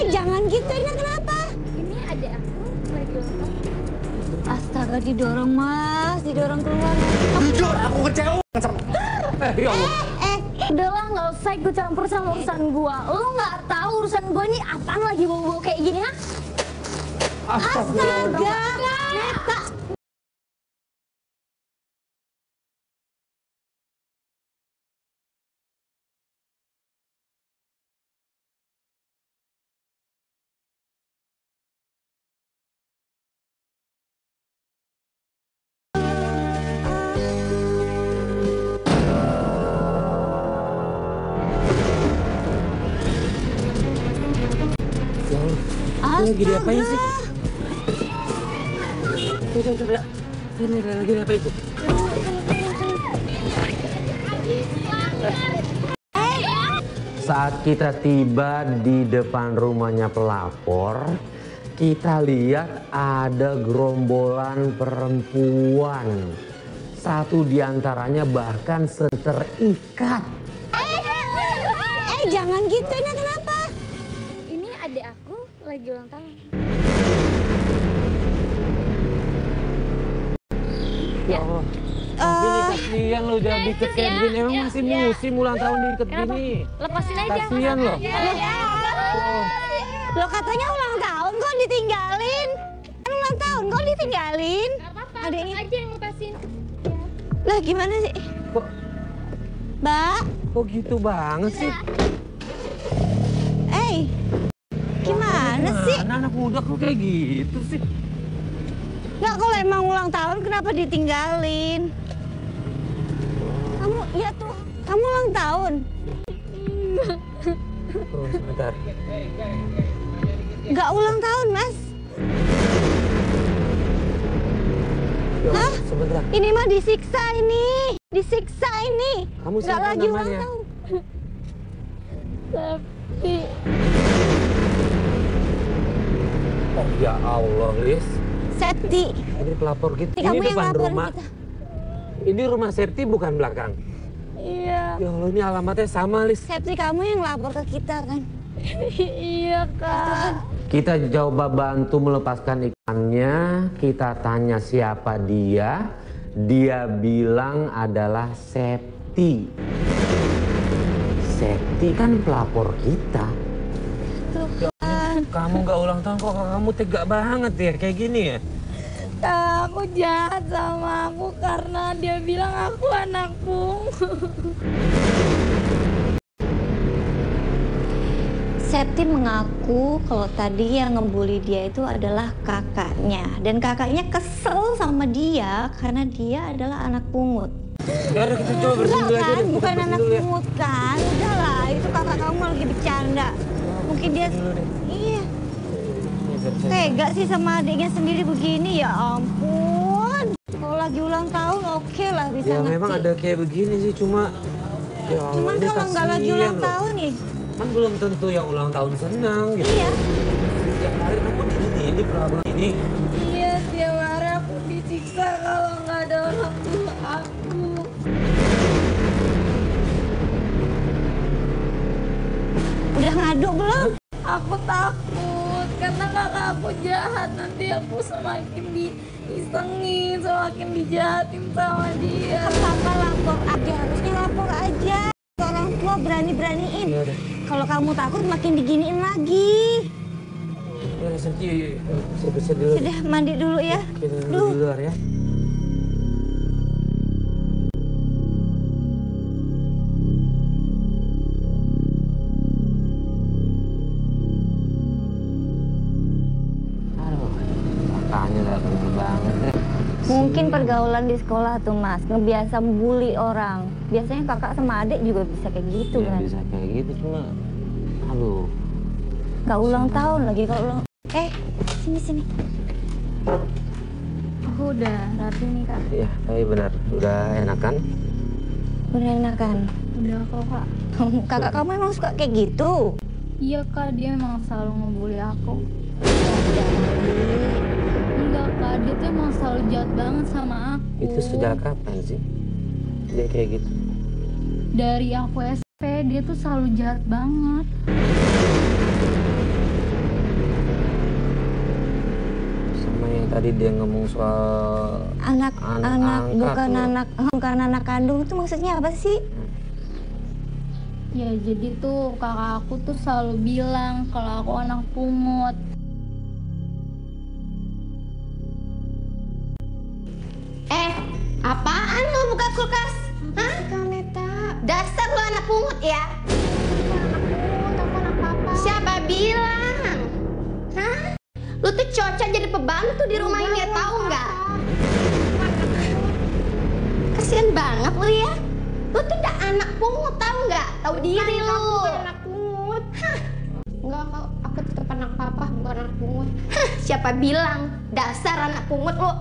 Jangan gitu, ini kenapa? Ini adik aku lagi ulang tahun. Astaga, didorong mas, didorong keluar. Jujur, aku kecewa sama... ya Allah. Udahlah, nggak usah ikut campur sama urusan gua. Lo nggak tahu urusan gua ini apaan lagi bawa-bawa kayak gini, ha? Astaga, Neta. Lagi diapain sih? Coba. Ini lagi diapain itu? Saat kita tiba di depan rumahnya pelapor, kita lihat ada gerombolan perempuan. Satu diantaranya bahkan terikat. Jangan gitu, ini kenapa? Ini adik aku lagi ulang tahun. Ya Allah. Tapi ini kasihan lo jadi deket kayak gini. Emang masih musim ulang tahun deket gini. Lepasin aja. Kasihan loh. Lo katanya ulang tahun kok ditinggalin? Kan ulang tahun kok ditinggalin? Apa-apa, Adiknya aja yang lepasin. lah gimana sih? Kok Mbak? kok gitu banget sih? Gimana sih? Anak muda kok kayak gitu sih? Nggak, kalau emang ulang tahun kenapa ditinggalin? Kamu, ya tuh, kamu ulang tahun? Tunggu sebentar. Nggak ulang tahun, Mas. Hah? Sebentar. Ini mah disiksa ini. Disiksa ini. Kamu Nggak siapa lagi ulang namanya? tahun. Tapi Oh ya Allah, Lis. Septi. Ini pelapor gitu. Kamu Ini yang depan laporin rumah. kita. Ini rumah Septi bukan belakang. iya, Ya Allah, ini alamatnya sama, Lis. Septi kamu yang lapor ke kita kan? iya kak. Kita coba bantu melepaskan ikannya. Kita tanya siapa dia. Dia bilang adalah Septi. Septi kan pelapor kita. Tuh kan. Kamu nggak ulang tahun kok kamu tega banget ya kayak gini ya? Kak, aku jahat sama aku karena dia bilang aku anak pungut. Septi mengaku kalau tadi yang ngebully dia itu adalah kakaknya. Dan kakaknya kesel sama dia karena dia adalah anak pungut. Ya udah kita coba bersihin dulu aja Kan, deh. Kita bukan bersihin anak dulu ya. pungut kan. Udahlah, itu kakak kamu lagi bercanda. Mungkin dia... Dulu deh. Iya. Ini bersihin. Tega sih sama adiknya sendiri begini, ya ampun. Kalau lagi ulang tahun oke lah bisa Ya ngerti. memang ada kayak begini sih cuma ya Allah, Cuman ini kalau nggak lagi kasihan ulang loh. tahun nih. Kan belum tentu yang ulang tahun senang gitu. Iya. Tiap hari kamu di pelabuhan ini. Iya, tiap hari aku disiksa kalau nggak ada orang tua aku. Udah ngadu belum? Aku takut karena kakak aku jahat. Nanti aku semakin diisengin, semakin dijahatin sama dia. Apa-apa lapor aja, harusnya lapor aja. Orang tua berani-beraniin. Ya udah. Kalau kamu takut makin diginiin lagi. Ya udah Septi, bersih dulu. Sudah mandi dulu ya. Kita dulu Duh. di luar ya. Aduh, makanya gak bener banget ya. Mungkin pergaulan di sekolah tuh Mas, ngebiasa bully orang. Biasanya kakak sama adik juga bisa kayak gitu Ya, kan. bisa kayak gitu cuma, aduh. Gak ulang tahun lagi kalau ulang. Sini. Aku udah rapi nih kak. Iya, tapi benar. Udah enakan? Udah enakan. Udah kok kak. Kakak kamu emang suka kayak gitu? Iya kak, dia emang selalu ngebully aku. Enggak kak, dia tuh emang selalu jahat banget sama aku. Itu sejak kapan sih? Dia kayak gitu? Dari aku Dia tuh selalu jahat banget. Sama yang tadi dia ngomong soal Anak bukan lo. bukan anak kandung itu maksudnya apa sih? Ya jadi tuh kakak aku tuh selalu bilang kalau aku anak pungut. Apaan lo buka kulkas? Hah? Dasar lo anak pungut ya? Siapa bilang? Hah? Lu tuh cocok jadi pembantu di rumah ini, tahu nggak? Kasian banget lu ya. Lu tuh udah anak pungut, tahu nggak? Tahu diri lu. Anak pungut. Hah? Enggak, aku tetap anak papa, bukan anak pungut. Hah, siapa bilang? Dasar anak pungut lu.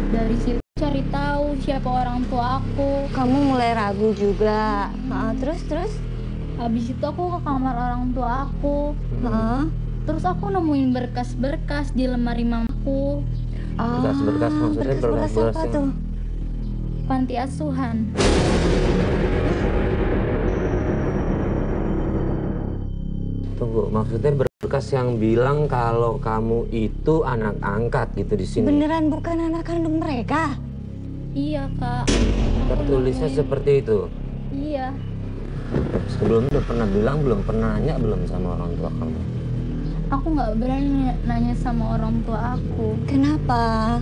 Dari situ cari tahu siapa orang tua aku. Kamu mulai ragu juga. Terus? Habis itu aku ke kamar orang tua aku. Terus aku nemuin berkas-berkas di lemari mamaku. Berkas-berkas maksudnya berkas apa yang- tuh? Panti asuhan. Tunggu, maksudnya berkas yang bilang kalau kamu itu anak angkat gitu di sini. Beneran bukan anak kandung mereka? Iya kak. Tertulisnya seperti itu. Iya. Sebelumnya udah pernah bilang, belum pernah nanya belum sama orang tua kamu? Aku nggak berani nanya sama orang tua aku. Kenapa?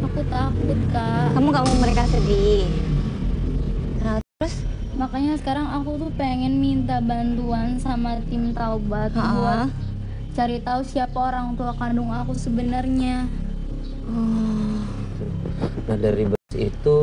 Aku takut kak. Kamu gak mau mereka sedih? Nah, terus? Makanya sekarang aku tuh pengen minta bantuan sama tim Taubat buat cari tahu siapa orang tua kandung aku sebenarnya. Nah dari berkas itu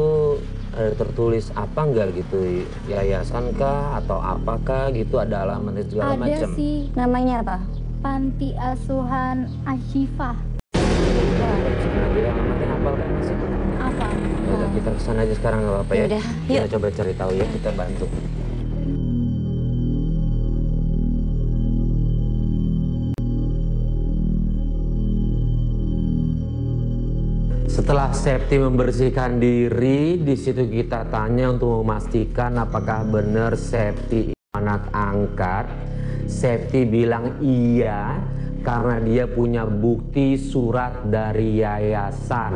ada tertulis apa enggak gitu? Yayasan kah atau apakah gitu, ada alamatnya segala Ada macam? sih, Namanya apa? Panti Asuhan Ashifa. Dia alamatnya hafal kan masih? Apa? Ya udah, kita kesana aja sekarang nggak apa-apa ya. Yaudah, Kita yuk. coba cari tahu ya, kita bantu. Setelah Septi membersihkan diri, di situ kita tanya untuk memastikan apakah benar Septi anak angkat. Septi bilang iya karena dia punya bukti surat dari yayasan.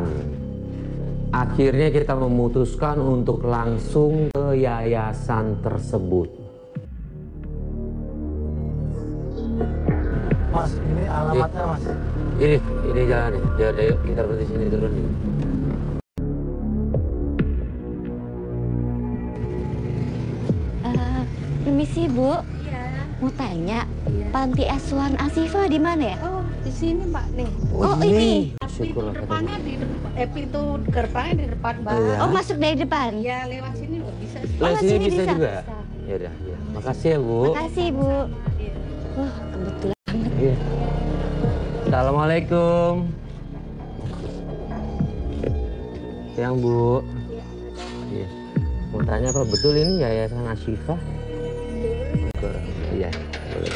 Akhirnya kita memutuskan untuk langsung ke yayasan tersebut. Mas, ini alamatnya mas. Ini jalan nih. Ya udah, yuk kita berhenti sini dulu nih. Permisi Bu. Mau tanya, Panti Asuhan Ashifa di mana ya? Oh, di sini Mbak nih. Oh, ini. Syukurlah kata Depannya di pintu gerbangnya di depan Mbak. Oh, ya. Oh, masuk dari depan. Ya lewat sini juga bisa. Lah Oh, sini sini bisa bisa. juga. Ya udah, ya. Makasih ya, Bu. Makasih Bu. Wah, kebetulan. Iya. Assalamualaikum. Siang, Bu. Iya. Mau tanya apa betul ini Yayasan Ashifa? Iya. Boleh.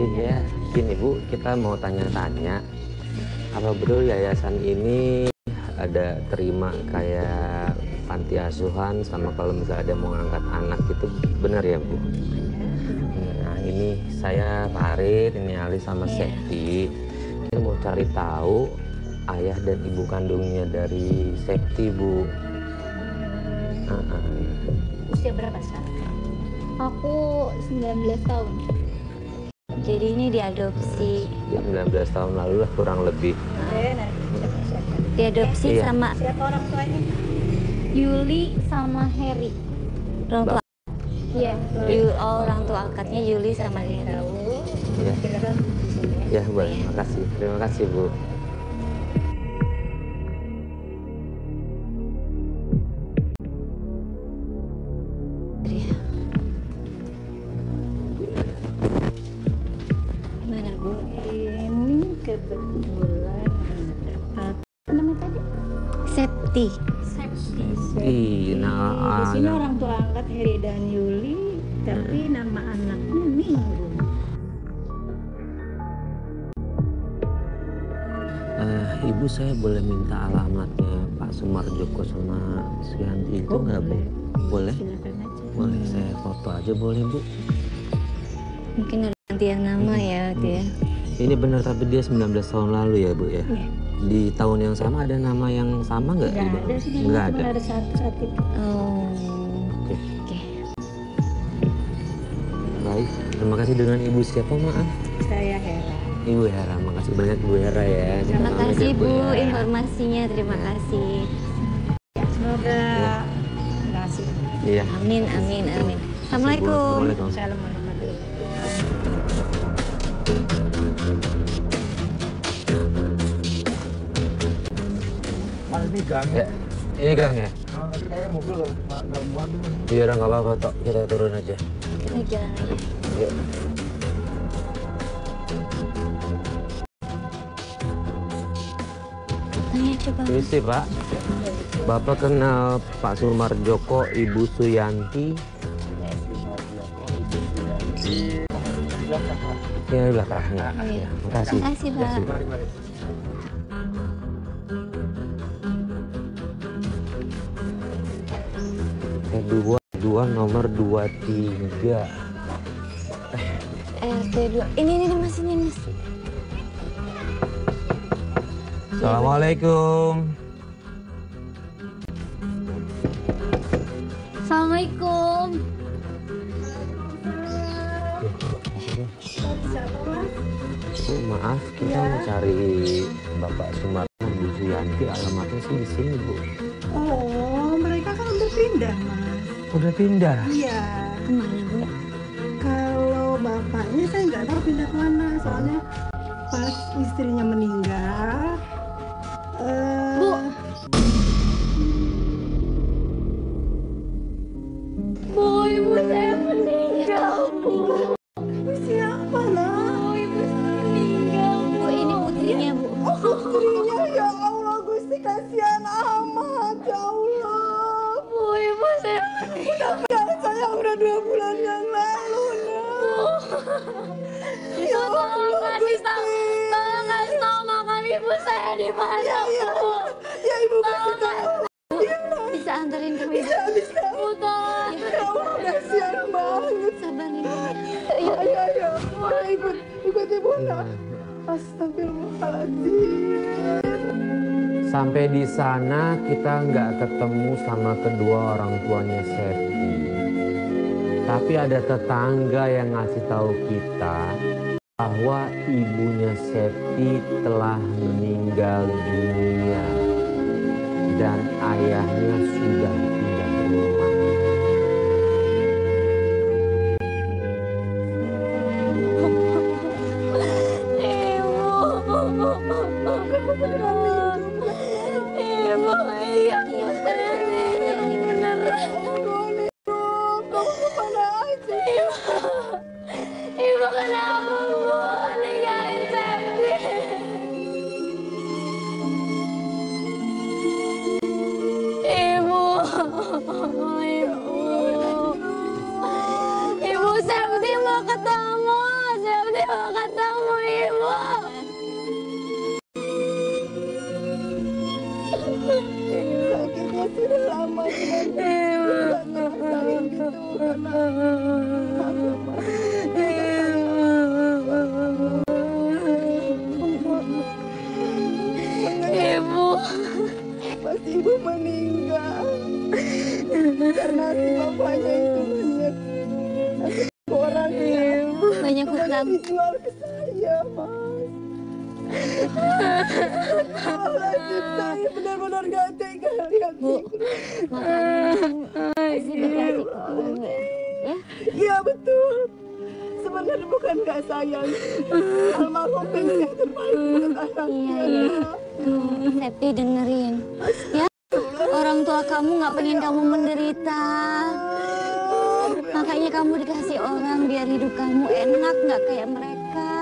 Iya, gini Bu, kita mau tanya-tanya. Apa betul yayasan ini ada terima kayak panti asuhan, sama kalau misalnya ada mau ngangkat anak itu benar ya Bu? Nah ini saya Farid, ini Ali sama Septi. Kita mau cari tahu ayah dan ibu kandungnya dari Septi Bu. Usia berapa sekarang? Aku 19 tahun. Jadi ini diadopsi. Ya 19 tahun lalu lah kurang lebih. Diadopsi Iya. sama Siapa orang tuanya? Yuli sama Harry. orang tua. Iya. Orang tua angkatnya Yuli sama Heri. Ya, ya boleh. Makasih. Terima kasih Bu. Gimana Bu? Ini kebetulan apa namanya tadi? Septi. Sepsi. Ih, Di nah, sini orang tua angkat Heri dan Yuli, tapi nama anaknya Minggu. Ibu saya boleh minta alamatnya Pak Sumarjoko sama Suyanti itu nggak Bu? Boleh? Silakan aja. Boleh saya foto aja boleh Bu? Mungkin ada gantian nama ya itu ya. Ini benar tapi dia 19 tahun lalu ya Bu ya? Iya. Di tahun yang sama ada nama yang sama nggak? Nggak Ibu? ada sih, Nggak cuma ada. ada satu saat itu. Oh. Oke. Oke. Baik, terima kasih. Dengan Ibu siapa maaf? Saya heran. Ibu Hera, makasih banyak Bu Hera ya. Terima Pamit kasih ya, Bu ya. informasinya, terima kasih. Semoga berhasil. Iya. Amin, amin, amin. Assalamualaikum. Assalamualaikum. Salam warahmatullahi wabarakatuh. Mas ini gang. Ya, ini gang ya? Kayak mobil nggak muat tuh. Iya udah nggak apa-apa Tok, kita turun aja. Kita jalan aja. Yuk. Tanya coba. Permisi Pak. Bapak kenal Pak Sumarjoko, Ibu Suyanti? Ya di belakang. Ya. Iya. Makasih. Makasih, Pak. Mari, mari. Dua nomor 23. RT2. Ini Mas, ini Mas. Assalamualaikum. Assalamualaikum. Bu, maaf, kita mau cari Bapak Sumarno, Bu Suyanti. Alamatnya sih di sini, Bu. Oh, mereka kan udah pindah, Mas. Udah pindah. Iya. Kemana Bu? Kalau bapaknya saya nggak tahu pindah kemana, soalnya pas istrinya meninggal. Bu. Bu, ibu saya meninggal, Bu. Siapa lah? Bu, ibu saya meninggal. Bu, ini putrinya Bu. Istrinya ya Allah, Gusti kasihan amat, ya Allah. Bu, ibu saya meninggal. Saya udah 2 bulan yang lalu, Nak. Ibu tolong kasih tahu makam ibu saya di mana, Bu. Ya Ibu kasih tahu. Bisa anterin ke Ibu. Bisa. Bu, tolong. Ya Allah, kasihan banget. Sabar nih. Ayo, ikut Ibu, Nak. Astagfirullahaladzim. Sampai di sana kita nggak ketemu sama kedua orang tuanya Septi. Tapi ada tetangga yang ngasih tahu kita bahwa ibunya Septi telah meninggal dunia dan ayahnya sudah pindah rumah. Ibu, iya, Bu, saya beneran. Ibu kenapa, Bu? Ninggalin Septi. Ibu. Ibu Septi mau ketemu. Septi mau ketemu, Ibu. Sakitnya sudah lama. Ibu. Pas Ibu meninggal karena si bapaknya itu banyak orang yang Banyak hutang. dijual ke saya, Mas. Astagfirullahaladzim, saya benar-benar gak tega lihat Bu, makanya pasti dikasih ke Ibu ya. Ya, Iya betul. Sebenarnya bukan gak sayang. Almarhum pengen yang terbaik buat anaknya. iya. Tuh, Septi dengerin. Ya, orang tua kamu nggak pengen kamu menderita. Makanya kamu dikasih orang biar hidup kamu enak, nggak kayak mereka.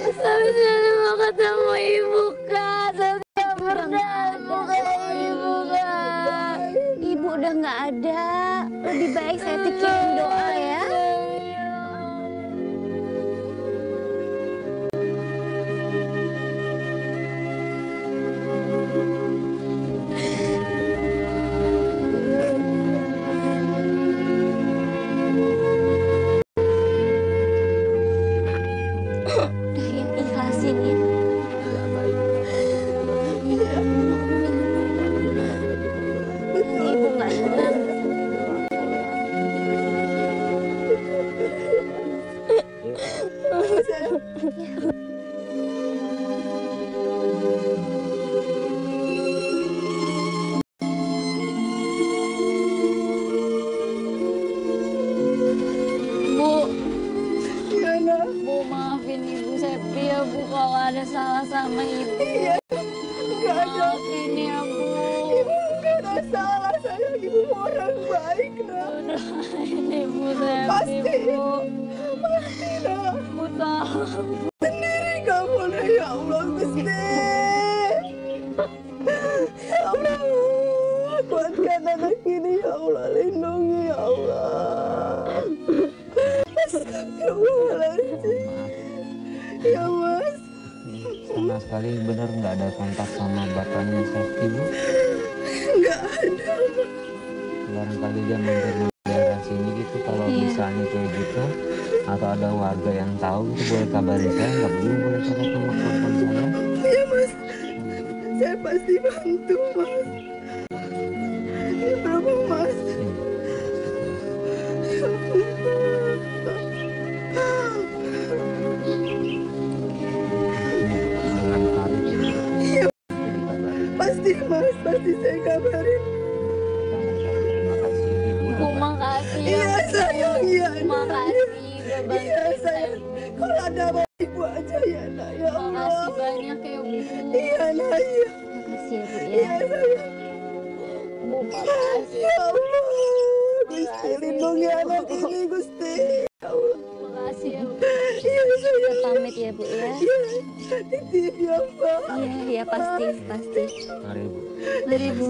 Tapi saya mau ketemu Ibu, Kak. Saya tidak pernah ketemu Ibu, Kak. Ibu udah nggak ada. Lebih baik saya kirim doa ya. ini ya Bu. Ibu nggak ada salah sayang, ibu orang baik nak. Ini Bu Septi Pasti. Bu. Pasti nak. Bu tahu. Sendiri kamu nak ya Allah Gusti. Ya Allah, kuatkan anak ini ya Allah, lindungi ya Allah. Astagfirullahaladzim. Ya Mas. Sama sekali benar nggak ada kontak sama bapaknya Septi, Bu? Nggak ada. Barangkali dia mampir daerah sini gitu. Kalau misalnya kayak gitu atau ada warga yang tahu itu boleh kabarin saya. Nggak perlu boleh kontak sama telepon saya. Iya Mas, saya pasti bantu Mas. Ini berapa Mas? Dengan tarif ini. Iya, Jadi kabarin. pasti Mas, pasti saya kabarin. Terima kasih Ibu. Bu makasih ya. Iya sayang, iya. Makasih udah bantuin Iya saya. sayang. Kalau ada apa ibu aja ya nak, ya Makasih Allah. banyak ya Bu. Iya nak, iya. Makasih ya Bu ya. Iya sayang. Bu makasih. Ya Allah, Gusti lindungi anak ini Gusti. Ya Allah. Makasih ya Bu. Iya sayang. Pamit ya Bu ya. Iya, titip ya Pak. Iya pasti pasti. Mari Bu. Mari Bu.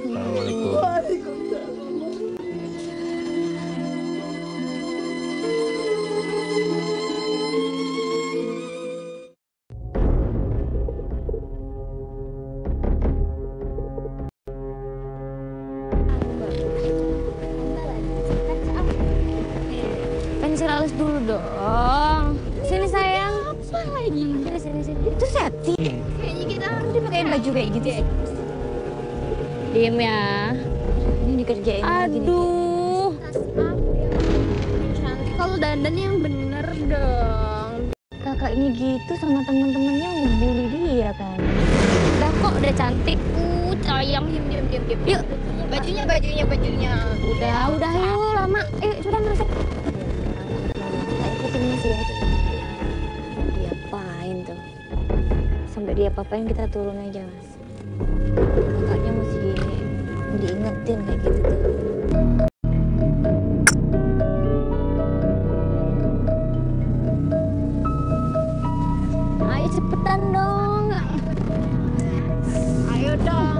Assalamualaikum. Waalaikumsalam. Pensil alis dulu dong. Sini sayang. Apa lagi? Sini. Itu Septi. Kayaknya kita Dia pakein baju kayak gitu. diem ya. Ini dikerjain lagi nih. Aduh. Cantik kalau dandan yang bener dong. Kakaknya gitu sama temen-temennya ngebully dia kan. Udah kok udah cantik. Sayang diem. Yuk. Bajunya. Udah yuk lama. Cepetan terus. Tak ikutin Mas ya. Diapain tuh? Sampai dia apain kita turun aja Mas. Kakaknya mesti diingetin kayak gitu tuh. Ayo cepetan dong. Ayo dong.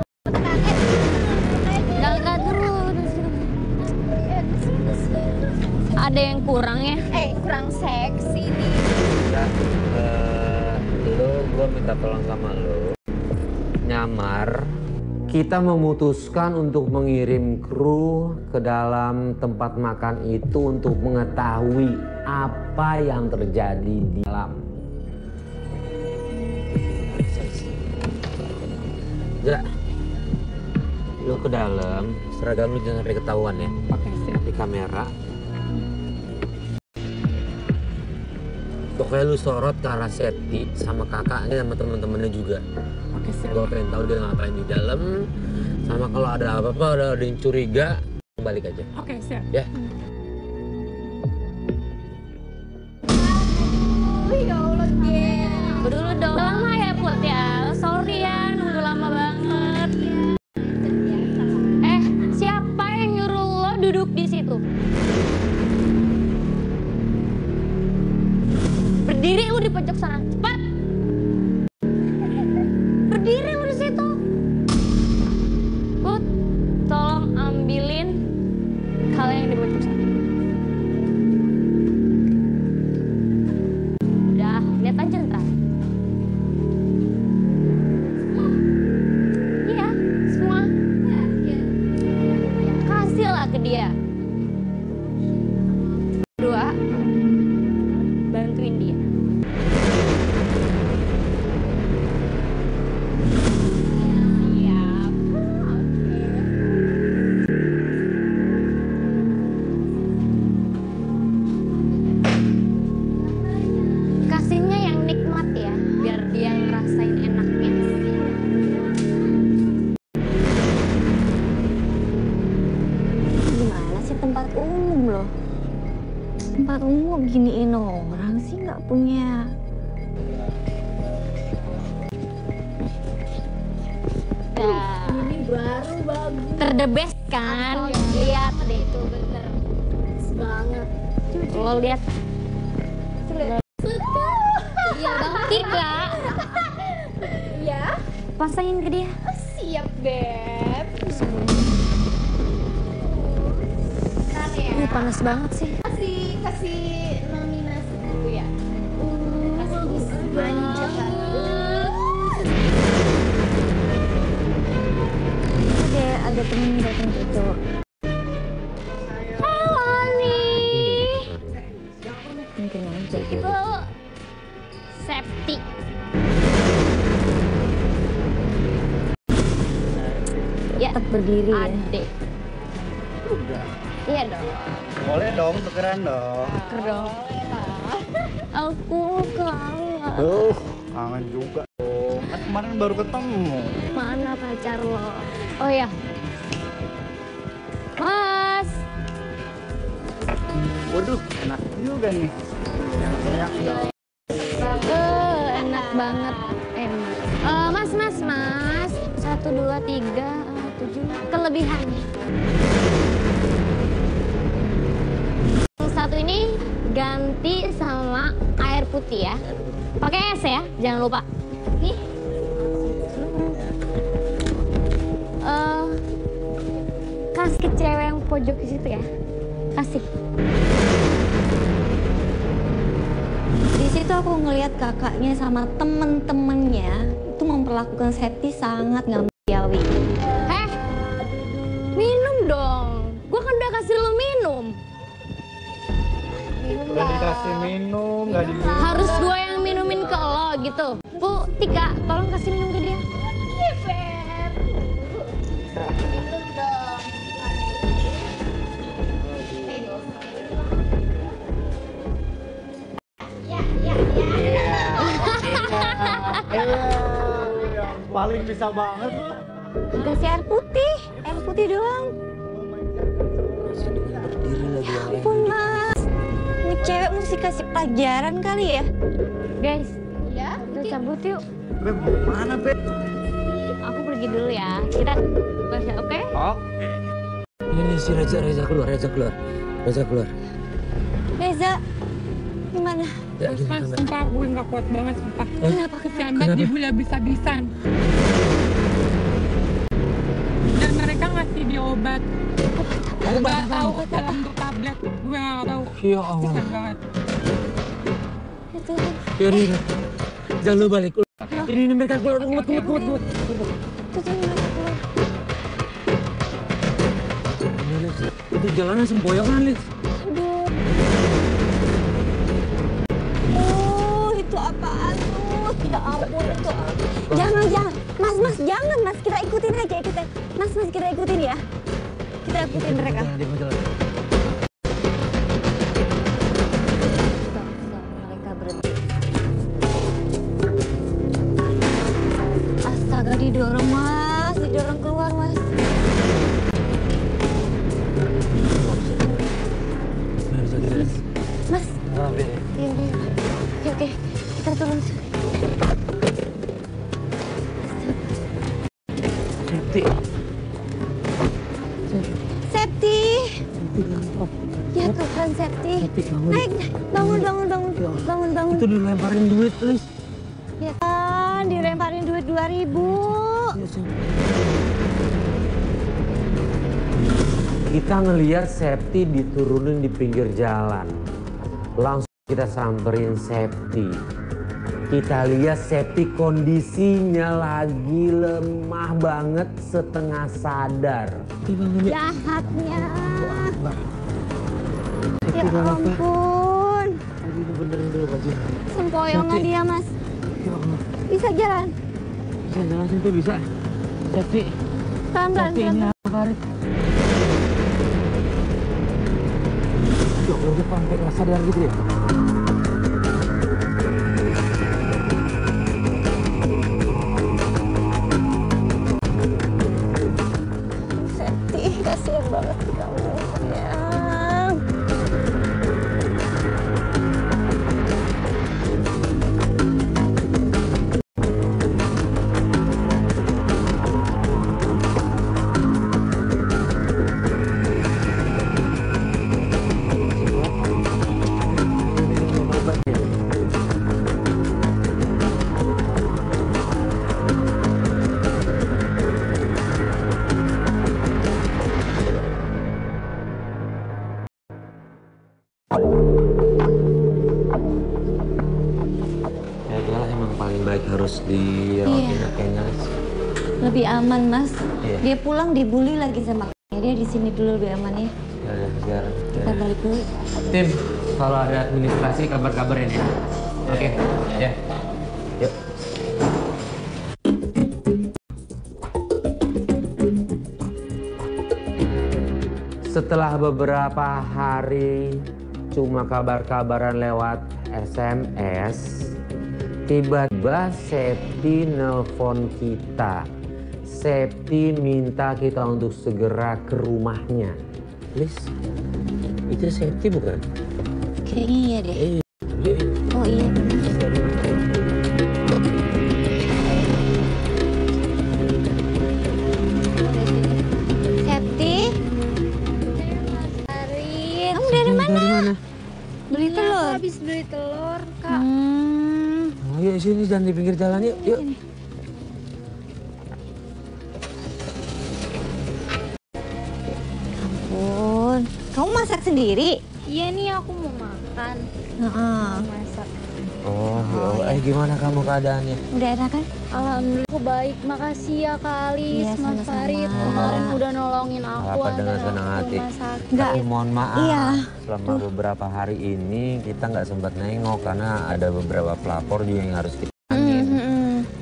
Gak terus. Ada yang kurang ya? Kurang seksi nih. Ya, gue minta tolong sama lo. Nyamar, kita memutuskan untuk mengirim kru ke dalam tempat makan itu untuk mengetahui apa yang terjadi di dalam. Ya, lo ke dalam, seragam lu jangan sampai ketahuan ya. Oke, siap. Di kamera. Pokoknya lu sorot ke arah Septi sama kakaknya sama temen-temennya juga. Oke, siap. Gue pengen tahu dia ngapain di dalam. Sama kalau ada apa-apa, ada yang curiga, balik aja. Oke, siap. Ya. Ya Allah, Dulu dong. Lama ya Put ya. Sorry ya nunggu lama banget. Siapa yang nyuruh lo duduk di situ? Berdiri lu di pojok sana, cepat. Berdiri lu di situ. Put, tolong ambilin hal yang di pojok sana. Udah, lihat aja ntar. Iya, semua. Kasih lah ke dia. Dua, bantuin dia. Siap. Kasihnya yang nikmat ya, biar dia ngerasain enaknya. Gimana sih tempat umum loh? Tempat umum giniin orang sih nggak punya. Ini baru bagus Terdebes kan? Lihat deh itu bener banget. lo lihat. Iya bang. Tika, Iya. pasangin ke dia. Siap Beb. Ini panas banget sih. Kasih nominasi dulu ya. Kasih manja Ada temen datang gitu. Halo nih. Mungkin aja. Itu Septi. Ya, Tetap berdiri ya. Adek. Iya dong. Boleh dong, tukeran dong. Tuker dong. Aku kangen. Kangen juga dong. Kan kemarin baru ketemu. Mana pacar lo? Oh ya. Mas. Waduh, enak juga nih. Enak dong. Enak banget. Mas. 1, 2, 3, 7. Kelebihannya. Yang satu ini ganti sama air putih ya. Pakai es ya, jangan lupa. Nih. Kasih ke cewek yang pojok di situ ya. Kasih. Di situ aku ngelihat kakaknya sama temen-temennya itu memperlakukan Septi sangat nggak manusiawi. Minum dong. Gua kan udah kasih lu minum. Udah dikasih minum, nggak diminum. Harus gua yang minumin ke lo gitu. Bu, Tika, tolong kasih minum ke dia. Iya Beb. Minum dong. Paling bisa banget loh. Kasih air putih doang. Ampun mas, ini cewek mesti kasih pelajaran kali ya. Guys, Ya. kita cabut yuk. Beb, mana Beb? Aku pergi dulu ya. Kita oke? Oh, Ini si Reza keluar. Reza, gimana? Ya, gini, Mas, Tante. sumpah gue gak kuat banget, sumpah. Kenapa? Kesian banget dibully habis-habisan. Dan mereka ngasih dia obat. Gak tahu dalam bentuk tablet. Gue gak tahu. Ya Allah. Kesian banget. Itu Yaudah. Jangan lu balik. Ini mereka keluar. Ngut. itu tuh mereka keluar. Itu jalannya sempoyongan, Lis. Aduh. Itu apaan tuh? Ya ampun itu. Jangan. Mas, jangan mas. Kita ikutin aja. Mas, kita ikutin ya. Kita ikutin mereka. Mereka berhenti. Astaga, didorong mas. Didorong keluar mas. Mas. Iya. Oke. Kita turun. Septi. Ya Tuhan Septi. Naik. Bangun. Itu dilemparin duit, Lis. Ya kan, dilemparin duit 2.000. Kita ngelihat Septi diturunin di pinggir jalan. Langsung kita samperin Septi. Kita lihat Septi kondisinya lagi lemah banget, setengah sadar. Jahatnya. Ya ampun. Benerin dulu baju. Sempoyongan dia mas. Ya Allah. Bisa jalan. Bisa jalan situ bisa. Septi. Pelan-pelan. Septi ini apa Farid? Ya Allah, dia sampai nggak sadar gitu ya. Septi, kasihan banget kamu. Sayang. harus dirawat kayaknya. Lebih aman, Mas. Iya. Dia pulang dibully lagi sama kakaknya. Dia di sini dulu lebih aman ya. Sekarang. Kita balik dulu. Tim, kalau ada administrasi kabar-kabarin ya. Oke. Ya. Yuk. Setelah beberapa hari cuma kabar-kabaran lewat SMS, tiba-tiba Septi nelpon kita. Septi minta kita untuk segera ke rumahnya. Liz, itu Septi bukan? Kayaknya iya deh. Oh iya. Septi? Kamu dari mana? Beli telur. Habis beli telur, Kak. Oh, yuk sini, jangan di pinggir jalan yuk. Yuk. Ampun, kamu masak sendiri? Iya nih aku mau makan. Heeh. Masak. Oh, gimana kamu keadaannya? Udah enak kan? Alhamdulillah aku baik. Makasih ya Kak Alis, Iya, Mas sama-sama. Farid. Kemarin udah nolongin aku. Apa dengan antar senang aku ke hati? rumah sakit. Enggak. Tapi mohon maaf, Iya. selama beberapa hari ini kita nggak sempat nengok karena ada beberapa pelapor juga yang harus kita tangin.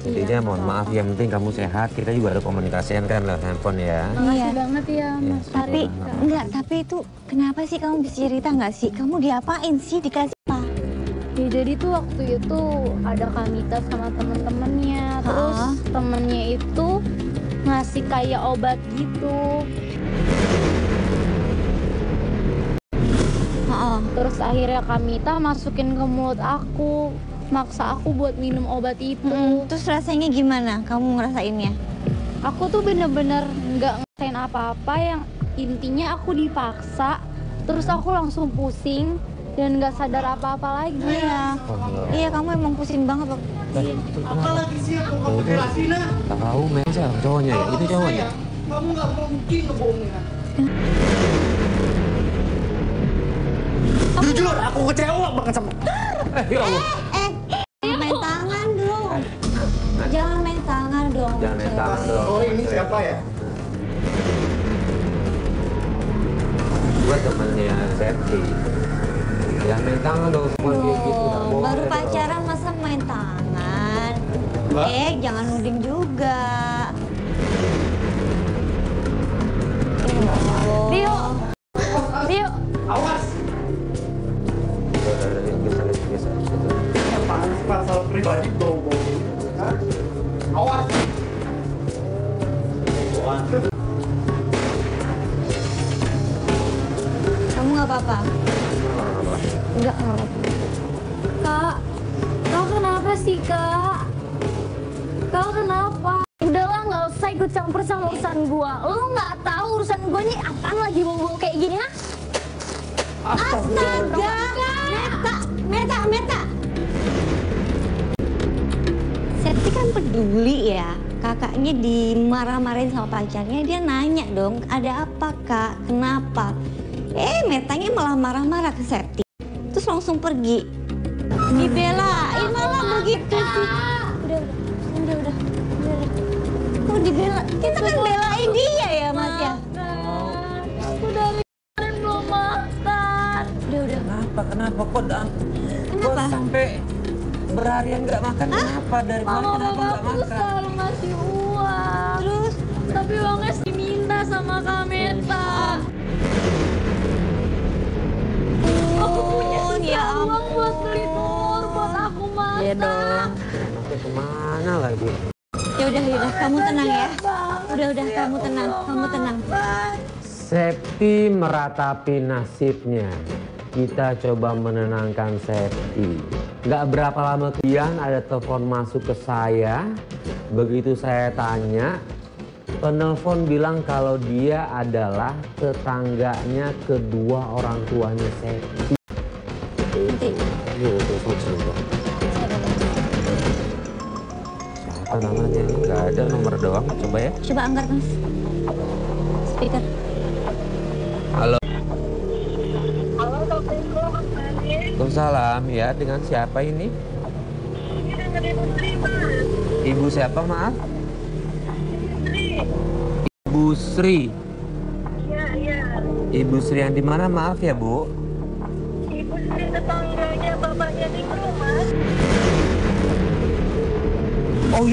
Intinya mohon maaf, yang penting kamu sehat. Kita juga ada komunikasian kan lewat handphone ya. Makasih Iya. banget ya Mas Tapi Farid. enggak, tapi itu kenapa sih kamu bisa cerita nggak sih? Kamu diapain sih? Dikasih apa? Ya jadi tuh waktu itu ada Kamita sama temen-temennya. Terus temennya itu ngasih kayak obat gitu. Terus akhirnya Kamita masukin ke mulut aku. Maksa aku buat minum obat itu. Terus rasanya gimana? Kamu ngerasainnya? Aku tuh bener-bener nggak ngerasain apa-apa, yang intinya aku dipaksa. Terus aku langsung pusing dan nggak sadar apa-apa lagi. Iya. Iya, kamu emang pusing banget loh. Apalagi sih aku konspirasi nah. Tahu Mensa cowoknya ya? Itu cowoknya? Kamu nggak mungkin ngebohongin aku. Jujur, aku kecewa banget sama. Ya Allah. Jangan main tangan dong. Jangan main tangan dong. Jangan main tangan dong. Oh ini siapa ya? Gua temennya Septi. Jangan main tangan dong, semua kayak gitu. Nggak boleh Baru dong. pacaran masa main tangan? Mbak. Jangan nuding juga. Rio, Rio, Awas. Geser. Apaan sih pasal pribadi bohong? Hah? Awas. Kamu nggak apa-apa? Enggak apa-apa. Kak, kau kenapa sih Kak? Kau kenapa? Udahlah, nggak usah ikut campur sama urusan gua. Lu nggak tahu urusan gua ini apaan lagi bawa kayak gini, ha? Astaga! Meta! Septi kan peduli ya. Kakaknya dimarah-marahin sama pacarnya, dia nanya dong, ada apa kak? Kenapa? Metanya malah marah-marah ke Septi. Terus langsung pergi. Dibelain malah begitu sih. Udah. Kok dibela? Kita kan belain dia ya Mas ya? Aku dari kemarin belum makan. Udah. Kenapa? Kok Kenapa? sampai berharian nggak makan? Kenapa? Dari kemarin Mama kenapa nggak bapakku makan? selalu ngasih uang. Terus? Tapi uangnya diminta sama Kameta. Aku punya Ya uang buat beli telur buat aku masak. Iya dong. Anaknya kemana lagi? Ya udah, kamu tenang ya. Udah, kamu tenang. Septi meratapi nasibnya. Kita coba menenangkan Septi. Nggak berapa lama kemudian ada telepon masuk ke saya. Begitu saya tanya, penelpon bilang kalau dia adalah tetangganya kedua orang tuanya Septi. Nanti. Telepon sebentar. Siapa namanya? Nggak ada, nomor doang. Coba ya. Coba angkat Mas. Speaker. Halo. Waalaikumsalam. Ya, dengan siapa ini? Ibu siapa, maaf? Ibu Sri. Ibu Sri yang di mana, maaf ya, Bu? Ibu Sri tetangganya bapaknya Niko, Mas. Oh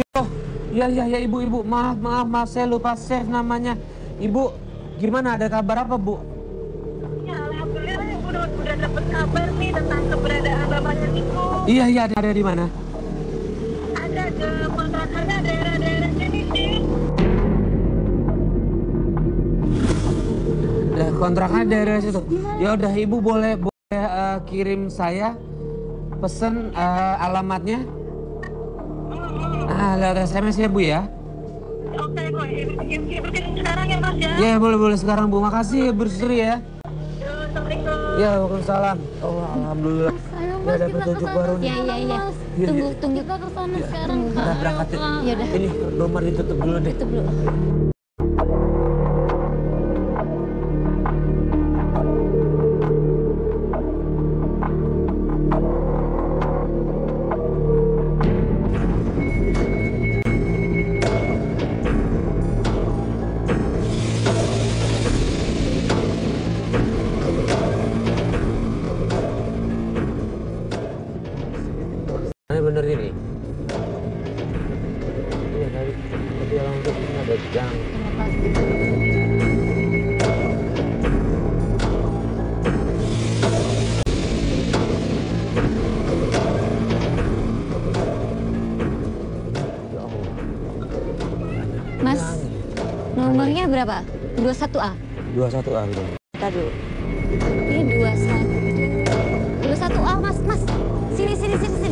iya, ya ibu, maaf, saya lupa save namanya. Ibu, gimana, ada kabar apa, Bu? Ya, alhamdulillah ibu udah dapat kabar nih tentang keberadaan bapaknya Niko. Iya, ada di mana? Ada ke kontrakannya daerah-daerah sini sih. Kontraknya daerah situ. Ya udah, ibu boleh kirim saya pesen alamatnya. Lewat SMS ya, Bu ya. Oke, Bu. Ibu kirim sekarang ya, Mas ya. Ya, boleh sekarang, Bu. Makasih ya, Bu Sri ya. Assalamualaikum. Ya, waalaikumsalam. Oh, alhamdulillah. Ayo Ya, Mas, ada kita petunjuk kesana baru nih. sekarang, Iya. Mas. Tunggu. Kita kesana sekarang, Kak. Kita berangkat ya. Ya udah. Ini nomor ditutup dulu deh. Tutup dulu. Bener ini. Iya, tadi alamat ini ada gang. Mas, nomornya berapa? 21A. 21A gitu. Kita dulu. Ini 21A, Mas. Sini. 21A.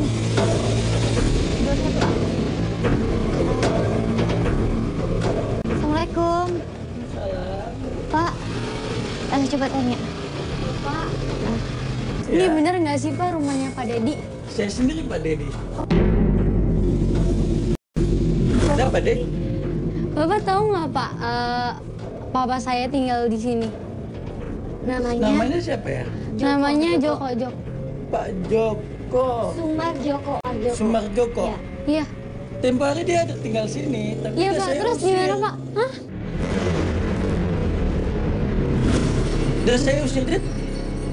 Assalamualaikum. Pak, coba tanya. Pak, ini bener nggak sih Pak rumahnya Pak Dedi? Saya sendiri Pak Dedi. Ada Pak Dedi? Bapak tahu nggak Pak, papa saya tinggal di sini. Namanya siapa ya? Namanya Joko. Pak Joko. Sumar Joko Arjoko. Sumar Joko. Ya. Iya. Tempo hari dia ada tinggal sini, tapi Iya udah Pak, saya terus usir. gimana Pak? Hah? Dan saya usir dia,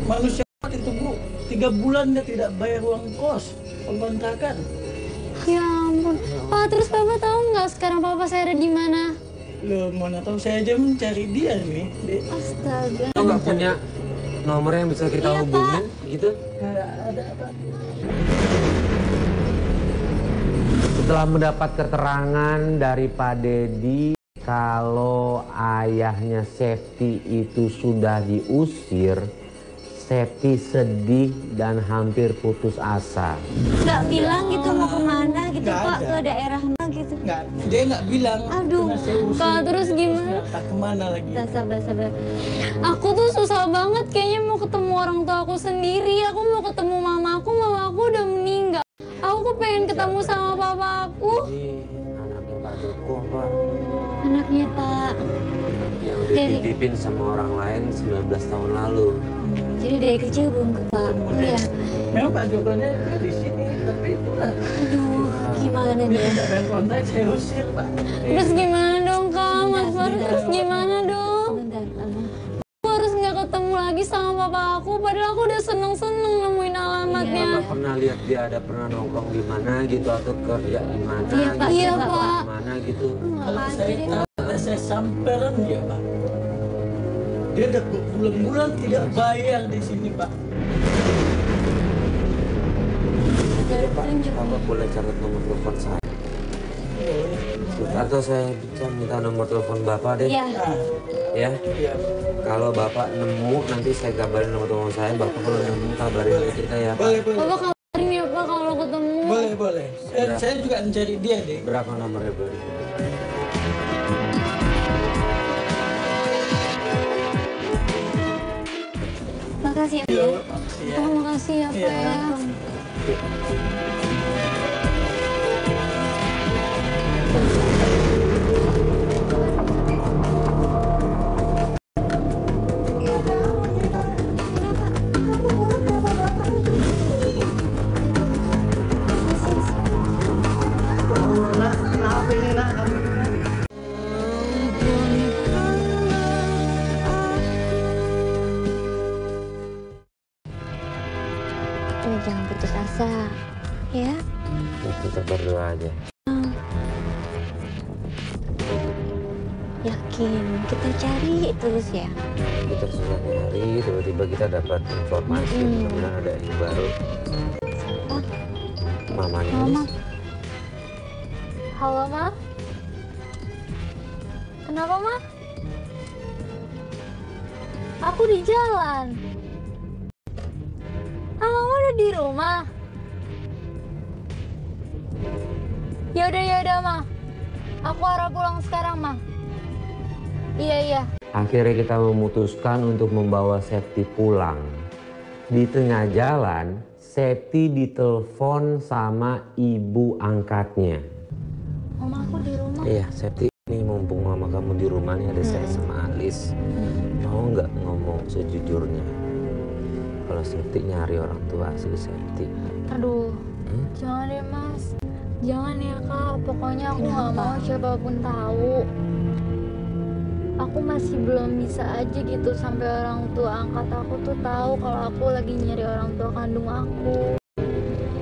manusia itu Bu, 3 bulan dia tidak bayar uang kos, pengkontrakan. Ya ampun. Pak, terus Bapak tahu nggak sekarang papa saya ada di mana? Loh, mana tahu saya aja mencari dia nih. Astaga. Lo nggak punya nomor yang bisa kita Iya, hubungin gitu? Ada apa? Setelah mendapat keterangan dari Pak Dedi kalau ayahnya Septi itu sudah diusir, Septi sedih dan hampir putus asa. Nggak bilang gitu mau kemana gitu, Nggak Pak, ada. ke daerah mana gitu. Dia nggak bilang. Aduh, Karena saya usir, Kak, terus gimana? Tak kemana lagi? Sabar. Aku tuh susah banget kayaknya mau ketemu orang tua aku sendiri. Aku mau ketemu mama aku udah meninggal. Aku pengen ketemu sama papa aku. Ini anaknya Pak Joko, Pak. Anaknya Pak. Yang Dari- dititipin sama orang lain 19 tahun lalu. Jadi dari kecil belum ke Pak. Iya. Memang Pak Jokonya juga di sini, tapi itulah. Aduh, gimana Dia dia? tidak bayar kontak, saya usir Pak. Terus gimana dong Kak? Mas Farid, terus gimana dong? Bentar. Aku harus nggak ketemu lagi sama papa aku. Padahal aku udah seneng-seneng nemuin alamatnya. Bapak pernah lihat dia ada pernah nongkrong di mana gitu atau kerja di mana Iya, Pak. gitu, Iya, atau Pak. di mana gitu. Kalau saya tahu, saya samperan dia Pak. Dia udah bulan-bulan tidak bayar di sini Pak. Bapak boleh catat nomor telepon saya. Atau saya bisa minta nomor telepon Bapak deh. Iya. Ya. Iya. Kalau Bapak nemu nanti saya kabarin nomor telepon saya. Bapak kalau nemu kabarin ke kita ya, Pak. Boleh. Bapak kabarin ya Pak kalau ketemu. Boleh. Saya juga mencari dia deh. Berapa nomornya, Bu? Makasih ya, Pak. Iya. Oh, makasih ya Pak Iya. ya. berdoa aja. Yakin kita cari terus ya. Kita susah nyari, tiba-tiba kita dapat informasi, kemudian ada yang baru. Siapa? Mamanya. Mama. Halo, Ma? Kenapa, Ma? Aku di jalan. Ah, Mama udah di rumah? Yaudah, Ma. Aku arah pulang sekarang, Ma. Iya. Akhirnya kita memutuskan untuk membawa Septi pulang. Di tengah jalan, Septi ditelepon sama ibu angkatnya. Mama aku di rumah. Iya, Septi, ini mumpung mama kamu di rumah nih, ada saya sama Alis. Mau nggak ngomong sejujurnya? Kalau Septi nyari orang tua si Septi. Aduh, jangan deh, Mas. Jangan ya, Kak. Pokoknya aku nggak mau siapapun tahu. Aku masih belum bisa aja gitu sampai orang tua angkat aku tuh tahu kalau aku lagi nyari orang tua kandung aku.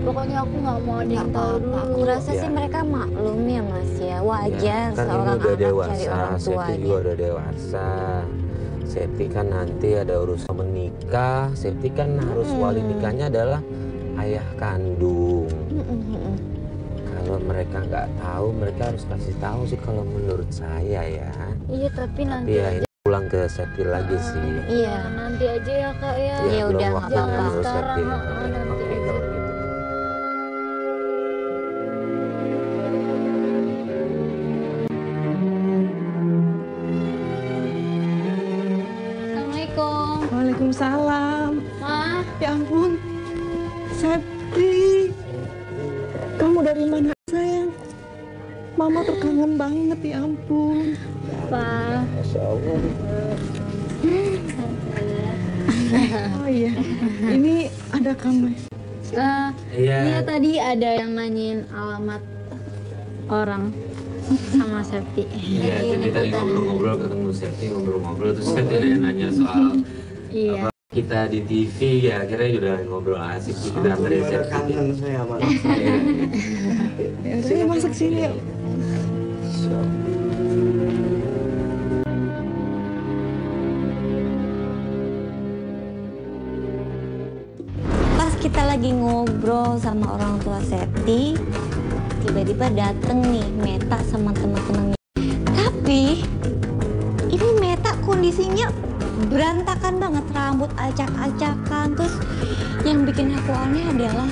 Pokoknya aku nggak mau ada yang tahu dulu. Aku rasa sih mereka maklum ya Mas ya. Wajar Kan seorang ini udah anak dewasa, cari orang Septi tuanya. juga udah dewasa. Septi kan nanti ada urusan menikah. Septi kan harus wali nikahnya adalah ayah kandung. Kalau mereka nggak tahu, mereka harus kasih tahu sih kalau menurut saya ya. Iya, tapi nanti Ya ini pulang ke Septi lagi sih. Iya. nanti aja ya, Kak ya. Ya belum udah, nggak waktunya apa-apa. ngurus Septi. Sekarang, nanti Oke, aja. kalau gitu. Assalamualaikum. Waalaikumsalam. Ma, Ya ampun, Septi. Kamu dari mana sayang? Mama terkangen banget, ya ampun. Pa. Oh iya, ini ada kamu. Iya. Iya, tadi ada yang nanyain alamat orang sama Septi. Iya, jadi tadi ngobrol-ngobrol ketemu Septi, ngobrol-ngobrol terus Septi ada yang nanya soal Iya. kita di TV ya, akhirnya udah ngobrol asik gitu dari Septi. Kangen saya sama Ya, saya masuk sini yuk. Pas kita lagi ngobrol sama orang tua Septi, tiba-tiba dateng nih Meta sama teman-temannya. Tapi ini Meta kondisinya berantakan banget, rambut acak-acakan. Terus yang bikin aku aneh adalah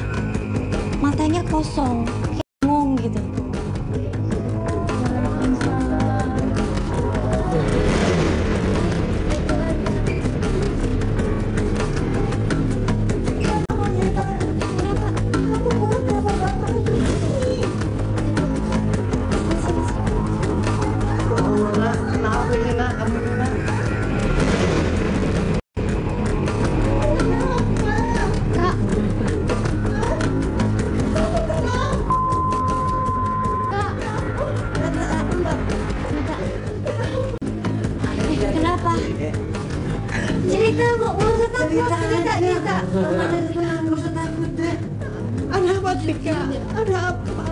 matanya kosong, kayak bengong gitu. Kenapa ini nak? Kamu ini nak? Kenapa? Cerita, Bu. Nggak usah takut. Cerita. Nggak usah takut. Ada apa, Tika? Ada apa?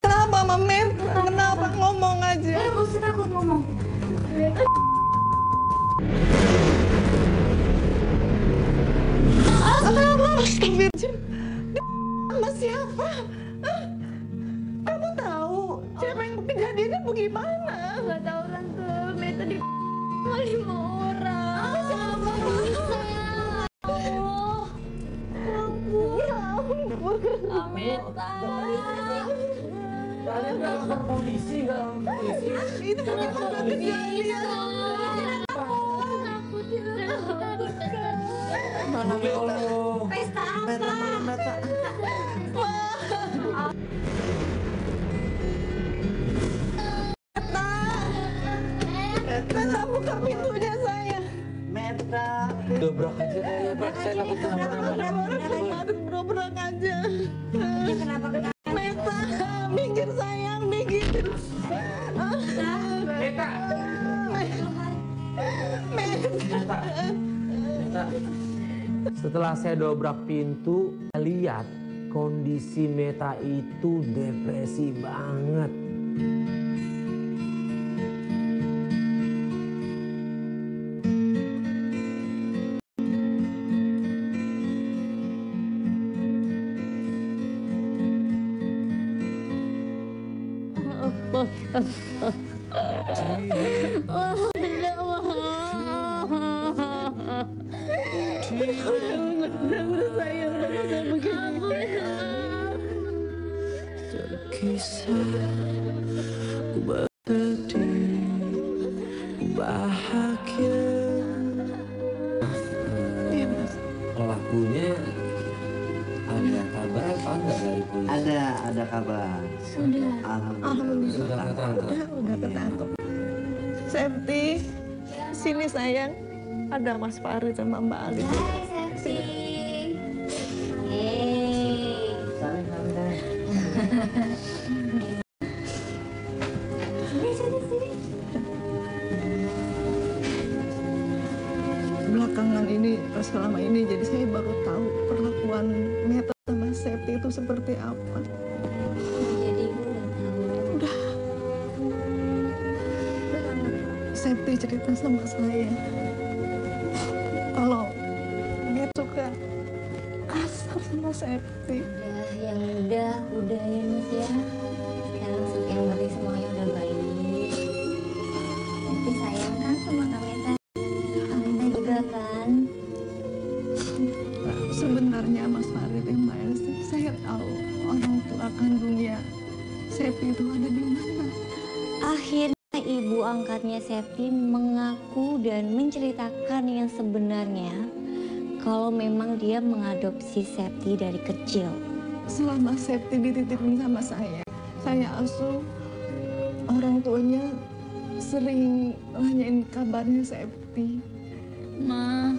Kenapa, Mamet? Kenapa? Ngomong aja. Nggak usah takut ngomong. Astagfirullahaladzim. Sama siapa? Hah? Kamu tahu siapa yang kejadiannya bagaimana? Gak tahu tante, Meta di 5 orang. Siapa bisa? Allah. Ya ampun. Meta. Kalian nggak lapor polisi, nggak lapor polisi? Itu bagaimana kejadian? Mana ya Allah? Pesta Meta, mana Meta? Meta, buka pintunya saya. Meta. Dobrak aja ya, Pak. Saya takut kenapa-napa. Dobrak aja. Kenapa? Meta, minggir sayang, minggir. Meta. Setelah saya dobrak pintu, saya lihat kondisi Meta itu depresi banget. Terkisah ku bersedih, ku bahagia. Pelakunya ada kabar apa enggak dari polisi? Ada kabar. Sudah. Alhamdulillah. Sudah ketangkep. Udah ketangkep. Septi, sini sayang. Ada Mas Farid sama Mbak Ali. Hai Septi. Belakangan ini, selama ini, jadi saya baru tahu perlakuan Meta sama Septi itu seperti apa. Jadi ibu udah tahu. Septi cerita sama saya kalau Meta suka kasar sama Septi. Ya udah ya Mas ya. Sekarang yang penting semuanya udah baik. Tapi sayang kan sama Kameta. Kameta juga kan. Sebenarnya Mas Farid yang Mbak Elsa, saya tahu orang tua kandungnya Septi itu ada di mana. Akhirnya ibu angkatnya Septi mengaku dan menceritakan yang sebenarnya kalau memang dia mengadopsi Septi dari kecil. Selama Septi dititipin sama saya asuh, orang tuanya sering nanyain kabarnya Septi. Ma,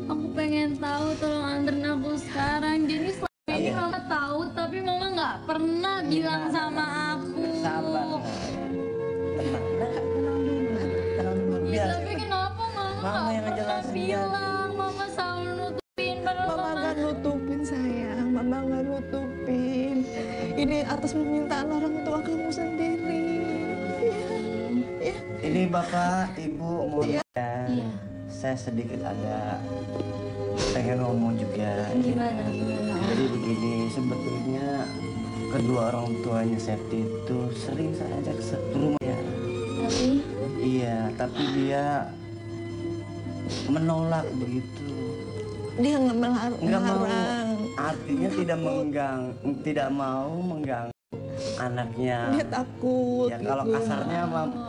aku pengen tahu, tolong anterin aku sekarang. Jadi selama ini Mama tahu, tapi Mama nggak pernah bilang sama aku. Sabar. Tenang dulu. Ya, tapi kenapa Mama Mama nggak yang pernah ngejelasin dia. bilang? Mama selalu nutupin. Padahal Mama nggak nutupin sayang, Mama nggak nutupin. Ini atas permintaan orang tua kamu sendiri. Ya. Ini Bapak, Ibu, mohon Iya. ya. Saya sedikit ada pengen ngomong juga. Gimana? Jadi begini, sebetulnya kedua orang tuanya Septi itu sering saya ajak ke rumah ya. Tapi Iya, tapi dia menolak begitu. Dia nggak Nggak mau, melarang. artinya tidak mau mengganggu anaknya. Dia takut. Ya kalau gitu. kasarnya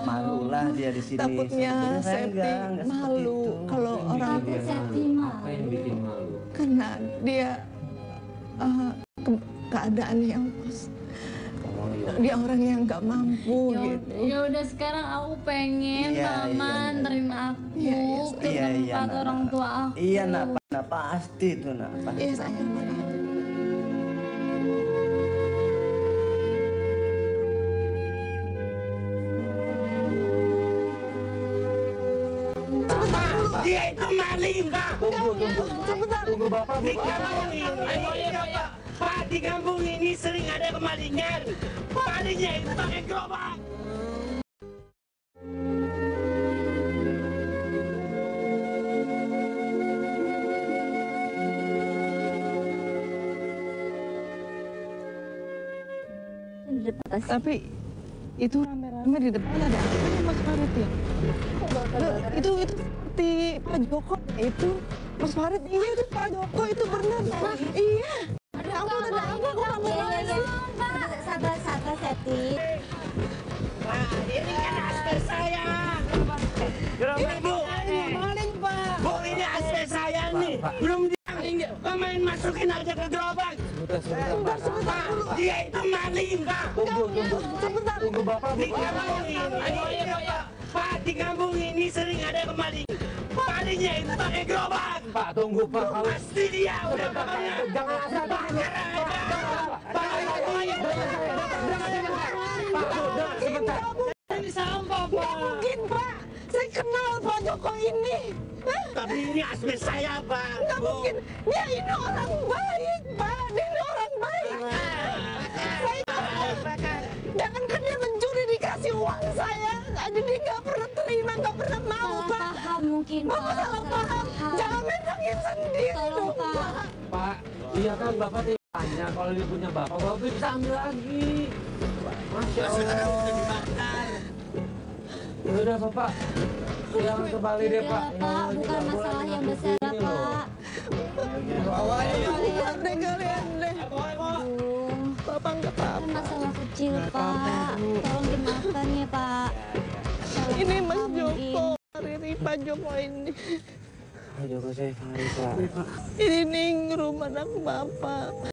malu lah dia di sini. Takutnya Sebetulnya saya Septi enggak seperti malu itu. kalau orang Septi Apa yang bikin malu? karena dia keadaan yang Oh iya. dia orang yang nggak mampu gitu. ya udah sekarang aku pengen Iya, Mama iya. anterin aku Iya, iya, ke iya, tempat Nak. orang tua aku. Iya nak pasti itu nak. Pasti. Iya sayang. Dia itu maling, Pak. Tunggu Bapak, Di kampung ini, Pak, di kampung ini sering ada kemalingan. Malingnya itu pakai gerobak. Tapi itu rame-rame di depan ada apa ya Mas Farid ya? Itu seperti Pak Joko itu Mas Farid, iya itu Pak Joko itu benar. Iya. Ada apa kok kamu nangis? Sabar Septi. Nah, ini kan aspek saya. Ini Bu, Maling Pak. Bu ini aspek saya nih. Belum main masukin aja ke gerobak. Pak, dia itu maling, Pak. Tunggu Bapak, Di kampung ini, Pak, di kampung ini sering ada kemalingan. Malingnya itu pakai gerobak. Pak, tunggu Pak. Pasti dia udah bakar. Jangan asal Bakar aja. sebentar. Ini sampah, Nggak Pak. mungkin Pak. Saya kenal Pak Joko ini. Tapi ini aspek saya, Pak. Nggak mungkin. Dia ini orang baik Pak. Dia ini orang baik. aja dia nggak pernah terima, nggak pernah mau, Salah Pak. paham mungkin, Bapak Pak. salah paham. Jangan main hakim sendiri Tolong, dong, Pak. Pak. Pak, iya kan Bapak tanya kalau dia punya Bapak bisa ambil lagi. Masya Allah. Udah Bapak, yang kembali deh Pak. Pak, bukan masalah yang besar, Pak. Bukan deh kalian deh. Bapak nggak apa-apa. Kan masalah kecil, Pak. Tolong dimaafkan ya, Pak. Salah Ini paham Mas mungkin. Joko, Riri Pak Joko ini. Pak Joko saya Pak. Ini ningrum anak Bapak.